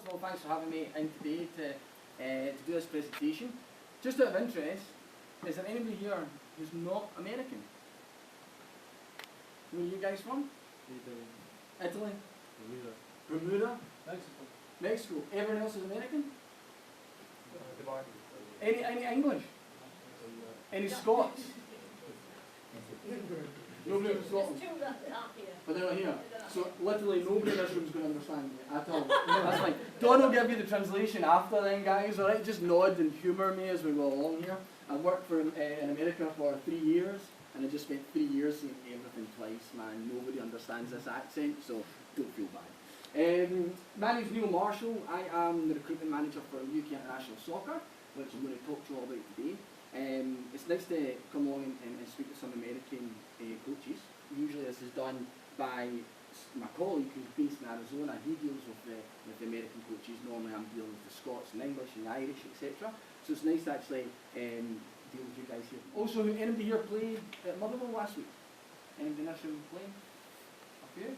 of all, thanks for having me in today to do this presentation. Just out of interest, is there anybody here who's not American? Where are you guys from? Italy? Bermuda? Mexico. Everyone else is American? Any English? Any Scots? Nobody from Scotland? But they're not here. So literally nobody in this room is going to understand me at all. That's fine. Don will give you the translation after then, guys, alright? Just nod and humour me as we go along here. I worked for in America for 3 years, and I just spent 3 years saying everything twice, man. Nobody understands this accent, so don't feel bad. My name's Niall Marshall. I am the recruitment manager for UK International Soccer, which I'm going to talk to you all about today. It's nice to come along and speak to some American coaches. Usually this is done by my colleague who's based in Arizona. He deals with the American coaches. Normally I'm dealing with the Scots and English and Irish, etc. So it's nice to actually deal with you guys here. Also, anybody here played at Motherwell last week? Anybody in this room playing? A few?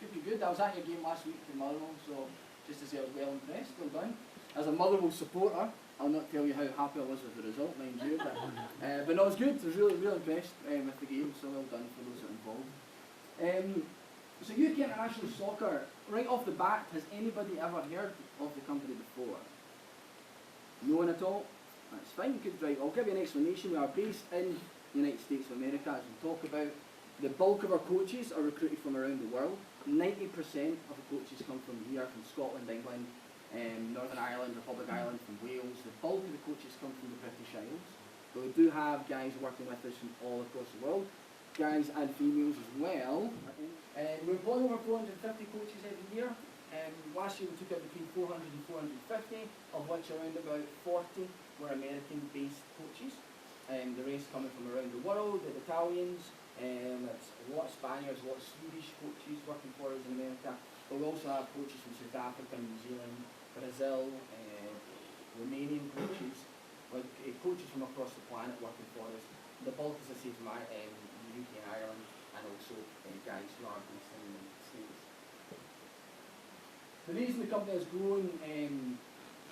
Could be good. I was at your game last week in Motherwell, so just to say I was well impressed. Well done. As a Motherwell supporter, I'll not tell you how happy I was with the result, mind you, but no, it was good. I was really impressed with the game, so well done for those that are involved. So UK International Soccer, right off the bat, has anybody ever heard of the company before? No one at all? That's fine, good, right. I'll give you an explanation. We are based in the United States of America, as we talk about. The bulk of our coaches are recruited from around the world. 90% of the coaches come from here, from Scotland, England, Northern Ireland, Republic of Ireland, from Wales. The bulk of the coaches come from the British Isles. But we do have guys working with us from all across the world, guys and females as well. We employ over 450 coaches every year. Last year we took out between 400 and 450, of which around about 40 were American-based coaches. The rest coming from around the world, the Italians, that's a lot of Spaniards, a lot of Swedish coaches working for us in America. But we also have coaches from South Africa, New Zealand, Brazil, Romanian coaches, like coaches from across the planet working for us. The bulk, as I say, from the UK and Ireland, and also guys who are based in the States. The reason the company has grown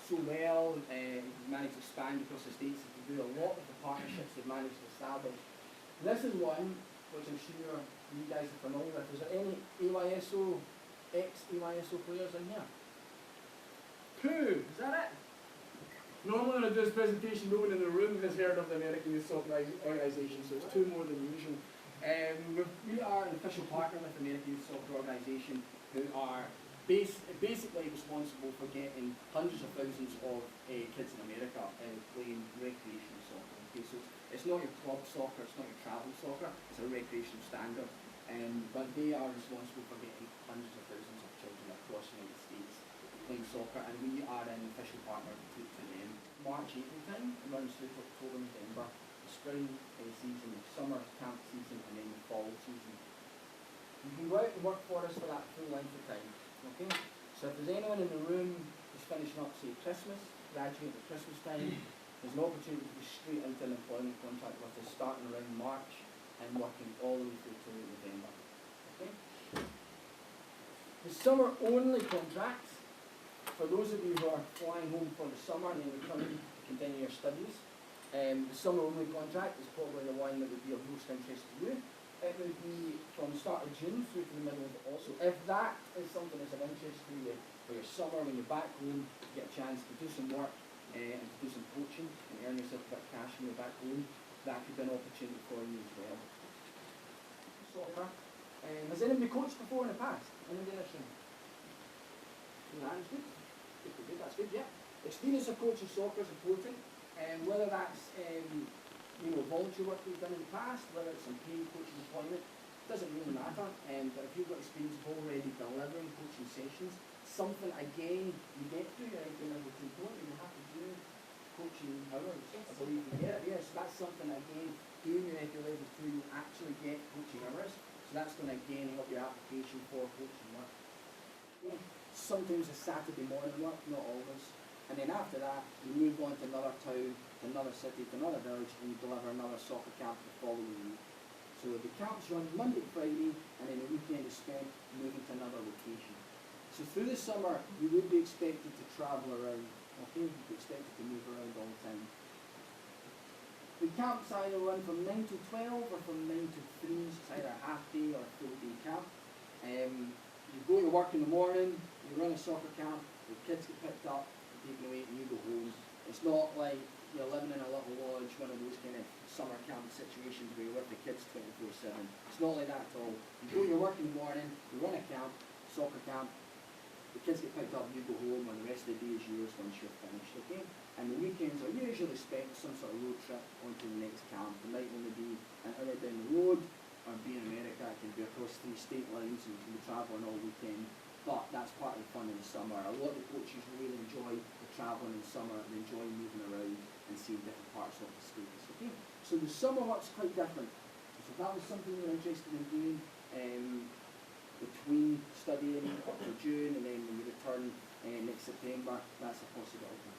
so well, managed to expand across the States, is to do a lot of the partnerships they've managed to establish. This is one which I'm sure you guys are familiar with. Is there any AYSO, ex-AYSO players in here? 2, is that it? Normally when I do this presentation, no one in the room has heard of the American Youth Soccer Organisation, so it's 2 more than usual. We are an official partner with the American Youth Soccer Organisation, who are basically responsible for getting hundreds of thousands of kids in America playing recreational soccer. Okay, so it's not your club soccer, it's not your travel soccer, it's a recreational standard. But they are responsible for getting hundreds of thousands of children across the United States playing soccer, and we are an official partner to them. March, April time, it runs through to October, November, the spring season, the summer camp season, and then the fall season. You can go out and work for us for that full length of time. Okay? So if there's anyone in the room who's finishing up, say, Christmas, graduating at Christmas time, there's an opportunity to go straight into an employment contract with us starting around March and working all the way through to November. Okay? The summer-only contract, for those of you who are flying home for the summer and then returning to continue your studies, the summer-only contract is probably the one that would be of most interest to you. It would be from the start of June through to the middle of August. So if that is something that's of interest to you for your summer, when you're back home, you get a chance to do some work and to do some coaching and earn yourself a bit of cash when you're back home, that could be an opportunity for you as well. Soccer. Has anybody coached before in the past? Anybody in this room? That's good. Good, that's good, yeah. Experience of coaching soccer is important, and whether that's voluntary work you've done in the past, whether it's some paid coaching employment, doesn't really matter. But if you've got experience of already delivering coaching sessions, something again you get to, you're entering level 2 point, you have to do coaching hours. I believe you get it. Yes, that's something again, doing your entry level 2, you actually get coaching hours. So that's going to again help your application for coaching work. Sometimes a Saturday morning work, not always. And then after that, you move on to another town, to another city, to another village, and you deliver another soccer camp the following week. So the camps run Monday to Friday, and then the weekend is spent moving to another location. So through the summer, you would be expected to travel around, okay? You'd be expected to move around all the time. The camps either run from 9 to 12 or from 9 to 3, so it's either a half day or a full day camp. You go to work in the morning, you run a soccer camp, the kids get picked up, taken away, and you go home. It's not like you're living in a little lodge, one of those kind of summer camp situations where you're with the kids 24/7. It's not like that at all. You go to work in the morning, you run a camp, soccer camp, the kids get picked up, you go home, and the rest of the day is yours once you're finished, okay? And the weekends are usually spent some sort of road trip onto the next camp. It might only be an hour down the road, or being in America, it can be across 3 state lines, and you can be travelling all weekend. But that's part of the fun in the summer. A lot of the coaches really enjoy the travelling in summer and enjoy moving around and seeing different parts of the States, okay? So the summer work's quite different. So if that was something you're interested in doing, between studying up to June and then when you return next September, that's a possibility.